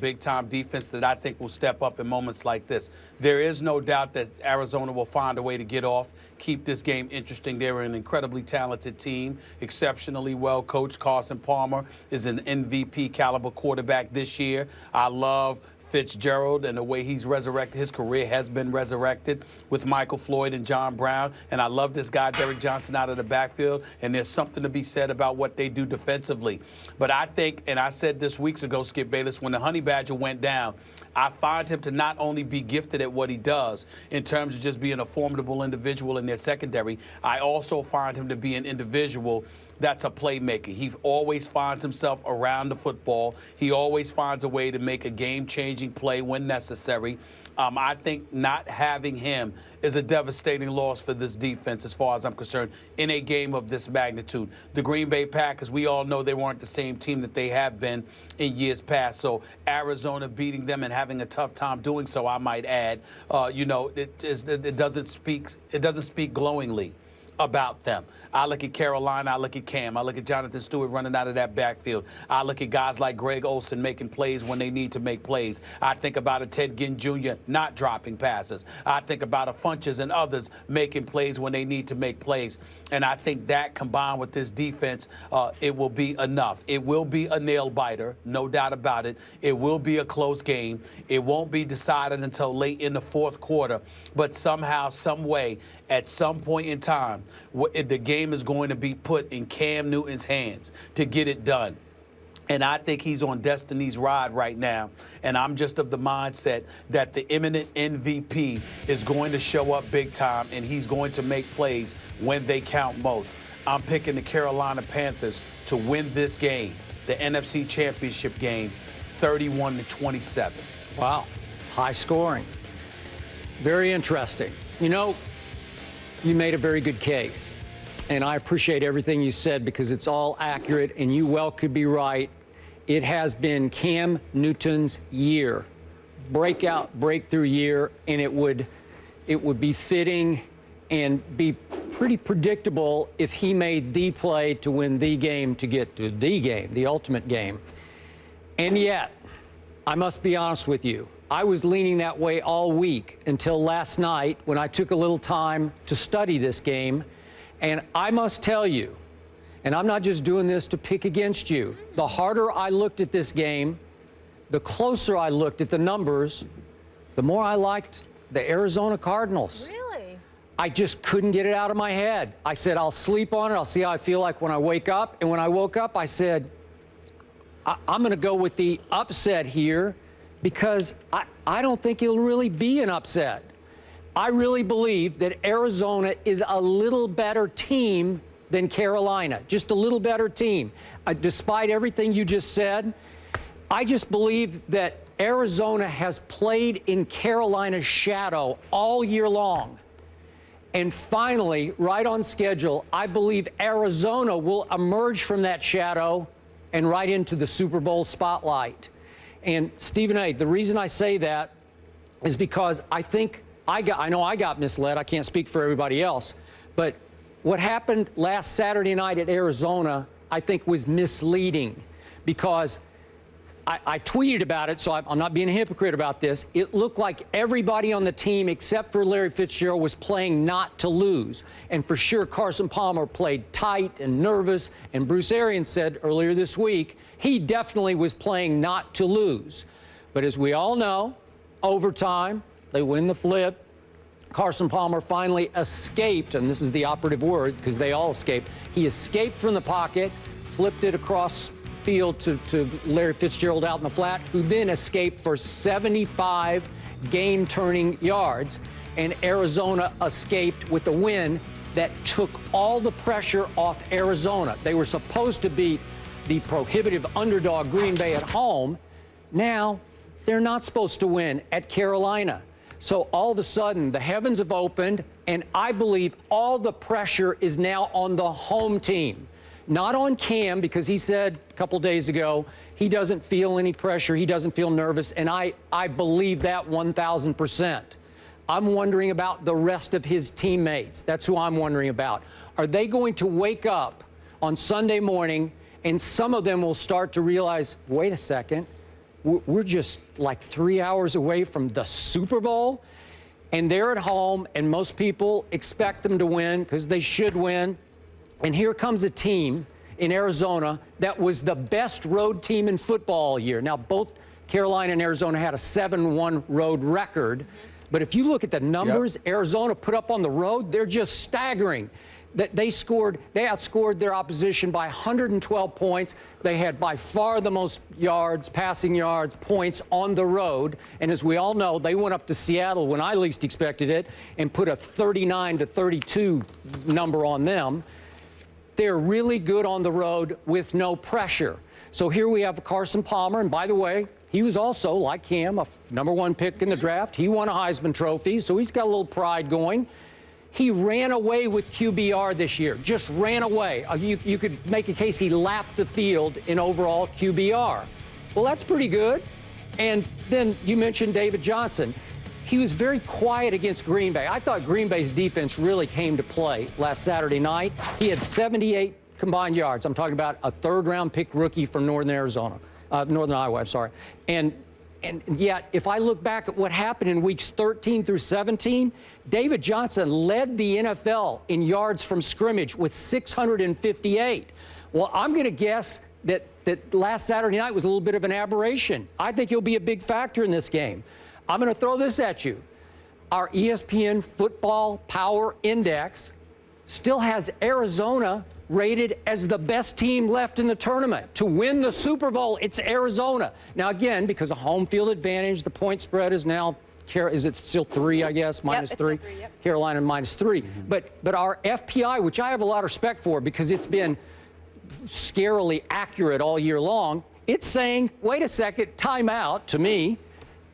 big-time defense that I think will step up in moments like this. There is no doubt that Arizona will find a way to get off, keep this game interesting. They're an incredibly talented team, exceptionally well coached. Carson Palmer is an MVP caliber quarterback this year. I love Fitzgerald and the way he's resurrected. His career has been resurrected with Michael Floyd and John Brown. And I love this guy, Derek Johnson, out of the backfield. And there's something to be said about what they do defensively. But I think, and I said this weeks ago, Skip Bayless, when the Honey Badger went down, I find him to not only be gifted at what he does in terms of just being a formidable individual in their secondary, I also find him to be an individual that's a playmaker. He always finds himself around the football. He always finds a way to make a game-changing play when necessary. I think not having him is a devastating loss for this defense as far as I'm concerned in a game of this magnitude. The Green Bay Packers, we all know they weren't the same team that they have been in years past. So Arizona beating them and having a tough time doing so, I might add, it doesn't speak glowingly about them. I look at Carolina, I look at Cam, I look at Jonathan Stewart running out of that backfield. I look at guys like Greg Olsen making plays when they need to make plays. I think about a Ted Ginn Jr. not dropping passes. I think about a Funches and others making plays when they need to make plays. And I think that combined with this defense, it will be enough. It will be a nail biter, no doubt about it. It will be a close game. It won't be decided until late in the fourth quarter. But somehow, some way, at some point in time, the game is going to be put in Cam Newton's hands to get it done. And I think he's on destiny's ride right now. And I'm just of the mindset that the imminent MVP is going to show up big time, and he's going to make plays when they count most. I'm picking the Carolina Panthers to win this game, the NFC Championship game, 31-27. Wow. High scoring. Very interesting. You know, you made a very good case, and I appreciate everything you said because it's all accurate, and you well could be right. It has been Cam Newton's year, breakthrough year, and it would be fitting and be pretty predictable if he made the play to win the game, to get to the game, the ultimate game. And yet, I must be honest with you, I was leaning that way all week until last night when I took a little time to study this game. And I must tell you, and I'm not just doing this to pick against you, the harder I looked at this game, the closer I looked at the numbers, the more I liked the Arizona Cardinals. Really? I just couldn't get it out of my head. I said, I'll sleep on it. I'll see how I feel like when I wake up. And when I woke up, I said, I'm going to go with the upset here, because I don't think it'll really be an upset. I really believe that Arizona is a little better team than Carolina, just a little better team. Despite everything you just said, I just believe that Arizona has played in Carolina's shadow all year long. And finally, right on schedule, I believe Arizona will emerge from that shadow and right into the Super Bowl spotlight. And Stephen A., the reason I say that is because I think I know I got misled. I can't speak for everybody else. But what happened last Saturday night at Arizona, I think, was misleading, because I tweeted about it, so I'm not being a hypocrite about this. It looked like everybody on the team except for Larry Fitzgerald was playing not to lose. And for sure, Carson Palmer played tight and nervous. And Bruce Arians said earlier this week, he definitely was playing not to lose. But as we all know, overtime, they win the flip. Carson Palmer finally escaped, and this is the operative word because they all escaped. He escaped from the pocket, flipped it across field to Larry Fitzgerald out in the flat, who then escaped for 75 game-turning yards. And Arizona escaped with a win that took all the pressure off Arizona. They were supposed to beat the prohibitive underdog Green Bay at home. Now, they're not supposed to win at Carolina. So all of a sudden, the heavens have opened, and I believe all the pressure is now on the home team. Not on Cam, because he said a couple days ago he doesn't feel any pressure, he doesn't feel nervous, and I believe that 1,000%. I'm wondering about the rest of his teammates. That's who I'm wondering about. Are they going to wake up on Sunday morning, and some of them will start to realize, wait a second, we're just like 3 hours away from the Super Bowl, and they're at home, and most people expect them to win because they should win. And here comes a team in Arizona that was the best road team in football all year. Now, both Carolina and Arizona had a 7-1 road record. But if you look at the numbers Arizona put up on the road, they're just staggering. They outscored their opposition by 112 points. They had by far the most yards, passing yards, points on the road. And as we all know, they went up to Seattle when I least expected it and put a 39-32 number on them. They're really good on the road with no pressure. So here we have Carson Palmer, and by the way, he was also, like Cam, a #1 pick in the draft. He won a Heisman Trophy, so he's got a little pride going. He ran away with QBR this year, just ran away. You could make a case he lapped the field in overall QBR. Well, that's pretty good. And then you mentioned David Johnson. He was very quiet against Green Bay. I thought Green Bay's defense really came to play last Saturday night. He had 78 combined yards. I'm talking about a third-round pick rookie from Northern Iowa, I'm sorry. And yet, if I look back at what happened in weeks 13 through 17, David Johnson led the NFL in yards from scrimmage with 658. Well, I'm going to guess that last Saturday night was a little bit of an aberration. I think he'll be a big factor in this game. I'm going to throw this at you. Our ESPN Football Power Index still has Arizona rated as the best team left in the tournament. To win the Super Bowl, it's Arizona. Now, again, because of home field advantage, the point spread is now, is it still 3, I guess, -3? It's still 3, yep. Carolina -3. But our FPI, which I have a lot of respect for because it's been scarily accurate all year long, it's saying, wait a second, timeout to me.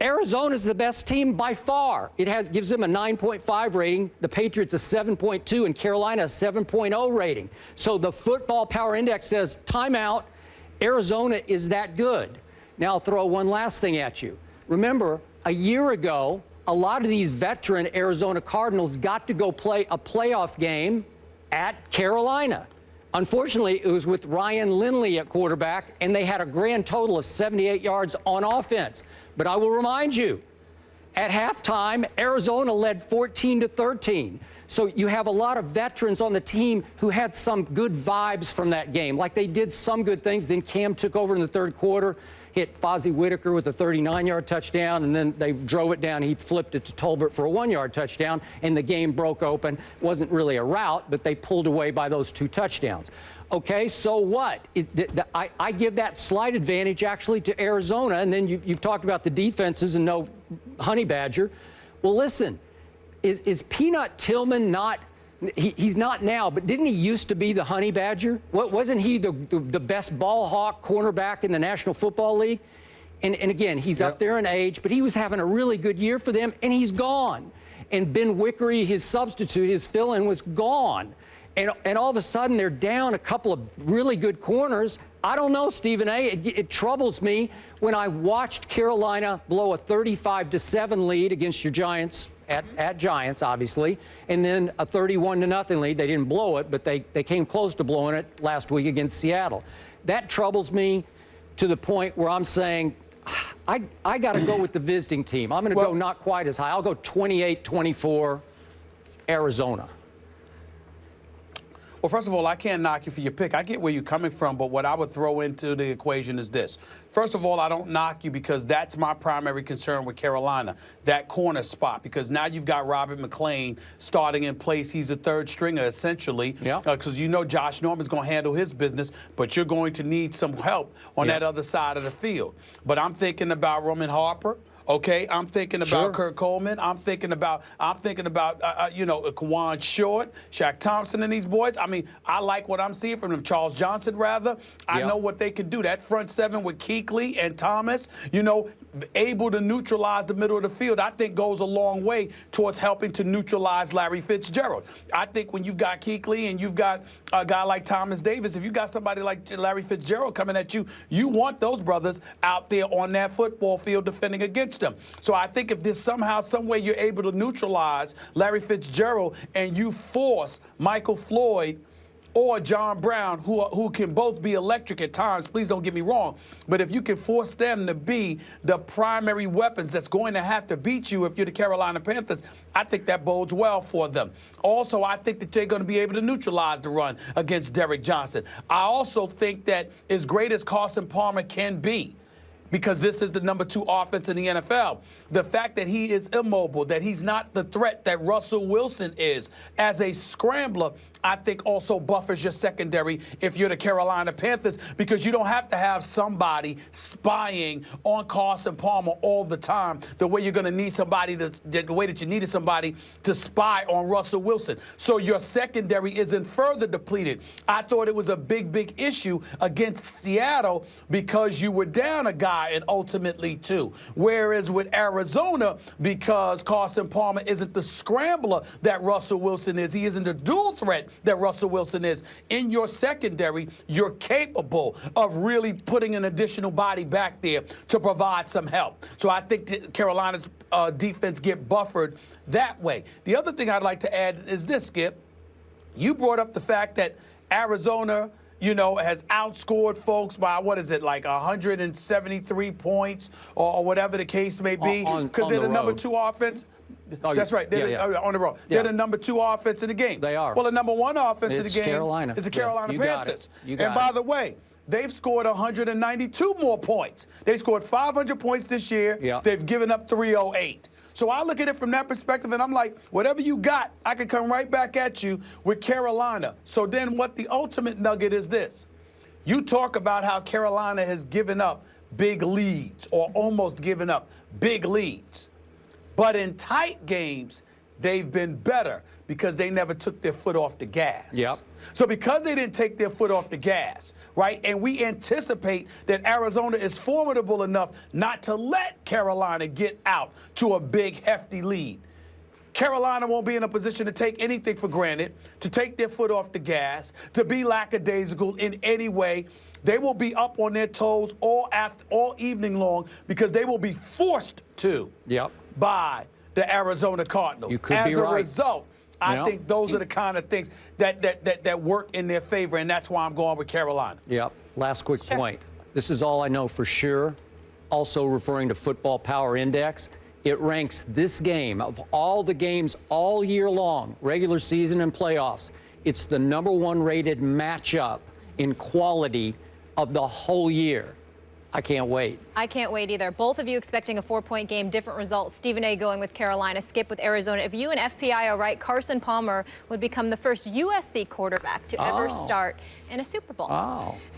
Arizona's the best team by far. It gives them a 9.5 rating, the Patriots a 7.2, and Carolina a 7.0 rating. So the Football Power Index says timeout. Arizona is that good. Now I'll throw one last thing at you. Remember, a year ago, a lot of these veteran Arizona Cardinals got to go play a playoff game at Carolina. Unfortunately, it was with Ryan Lindley at quarterback, and they had a grand total of 78 yards on offense. But I will remind you, at halftime, Arizona led 14-13. So you have a lot of veterans on the team who had some good vibes from that game. Like they did some good things. Then Cam took over in the third quarter, hit Fozzie Whitaker with a 39-yard touchdown, and then they drove it down. He flipped it to Tolbert for a 1-yard touchdown, and the game broke open. Wasn't really a rout, but they pulled away by those 2 touchdowns. Okay, so what? I give that slight advantage actually to Arizona, and then you've talked about the defenses and no Honey Badger. Well, listen, is Peanut Tillman not? He's not now, but didn't he used to be the Honey Badger? Wasn't he the best ball hawk cornerback in the National Football League? And again, he's up there in age, but he was having a really good year for them, and he's gone. And Ben Wickery, his substitute, his fill-in, was gone. And all of a sudden, they're down a couple of really good corners. I don't know, Stephen A. It troubles me when I watched Carolina blow a 35-7 lead against your Giants, at Giants, obviously, and then a 31-0 lead. They didn't blow it, but they came close to blowing it last week against Seattle. That troubles me to the point where I'm saying, I got to go with the visiting team. I'm going to go not quite as high. I'll go 28-24 Arizona. Well, first of all, I can't knock you for your pick. I get where you're coming from, but what I would throw into the equation is this. First of all, I don't knock you because that's my primary concern with Carolina, that corner spot, because now you've got Robert McClain starting in place. He's a third stringer, essentially, because you know Josh Norman's going to handle his business, but you're going to need some help on that other side of the field. But I'm thinking about Roman Harper. Okay, I'm thinking about Kurt Coleman. I'm thinking about Kawan Short, Shaq Thompson, and these boys. I mean, I like what I'm seeing from them. Charles Johnson, rather. I know what they can do. That front seven with Kuechly and Thomas, able to neutralize the middle of the field, I think goes a long way towards helping to neutralize Larry Fitzgerald. I think when you've got Kuechly and you've got a guy like Thomas Davis, if you got somebody like Larry Fitzgerald coming at you, you want those brothers out there on that football field defending against them. So I think if there's somehow, some way you're able to neutralize Larry Fitzgerald and you force Michael Floyd or John Brown, who can both be electric at times, please don't get me wrong, but if you can force them to be the primary weapons that's going to have to beat you if you're the Carolina Panthers, I think that bodes well for them. Also, I think that they're going to be able to neutralize the run against Derrick Johnson. I also think that as great as Carson Palmer can be, because this is the number 2 offense in the NFL. The fact that he is immobile, that he's not the threat that Russell Wilson is as a scrambler, I think also buffers your secondary if you're the Carolina Panthers, because you don't have to have somebody spying on Carson Palmer all the time the way you're going to need somebody, the way that you needed somebody to spy on Russell Wilson. So your secondary isn't further depleted. I thought it was a big issue against Seattle because you were down a guy and ultimately 2. Whereas with Arizona, because Carson Palmer isn't the scrambler that Russell Wilson is, he isn't the dual threat that Russell Wilson is, in your secondary, you're capable of really putting an additional body back there to provide some help. So I think that Carolina's defense get buffered that way. The other thing I'd like to add is this, Skip. You brought up the fact that Arizona, has outscored folks by, like 173 points or whatever the case may be, because they're the number 2 offense. That's right. They're on the road. They're the number 2 offense in the game. They are. Well, the number 1 offense in the game Carolina. is the Carolina Panthers. And by the way, they've scored 192 more points. They scored 500 points this year. Yeah. They've given up 308. So I look at it from that perspective, and I'm like, whatever you got, I can come right back at you with Carolina. So then what the ultimate nugget is this. You talk about how Carolina has given up big leads or almost given up big leads. But in tight games, they've been better because they never took their foot off the gas. Yep. So because they didn't take their foot off the gas, right, and we anticipate that Arizona is formidable enough not to let Carolina get out to a big, hefty lead, Carolina won't be in a position to take anything for granted, to take their foot off the gas, to be lackadaisical in any way. They will be up on their toes all evening long because they will be forced to by the Arizona Cardinals. You could As be a right. result, I think those are the kind of things that work in their favor, and that's why I'm going with Carolina. Yep. Last quick point. This is all I know for sure. Also referring to Football Power Index, it ranks this game of all the games all year long, regular season and playoffs. It's the number 1 rated matchup in quality of the whole year. I can't wait. I can't wait either. Both of you expecting a 4-point game, different results. Stephen A. going with Carolina, Skip with Arizona. If you and FPI are right, Carson Palmer would become the first USC quarterback to ever start in a Super Bowl.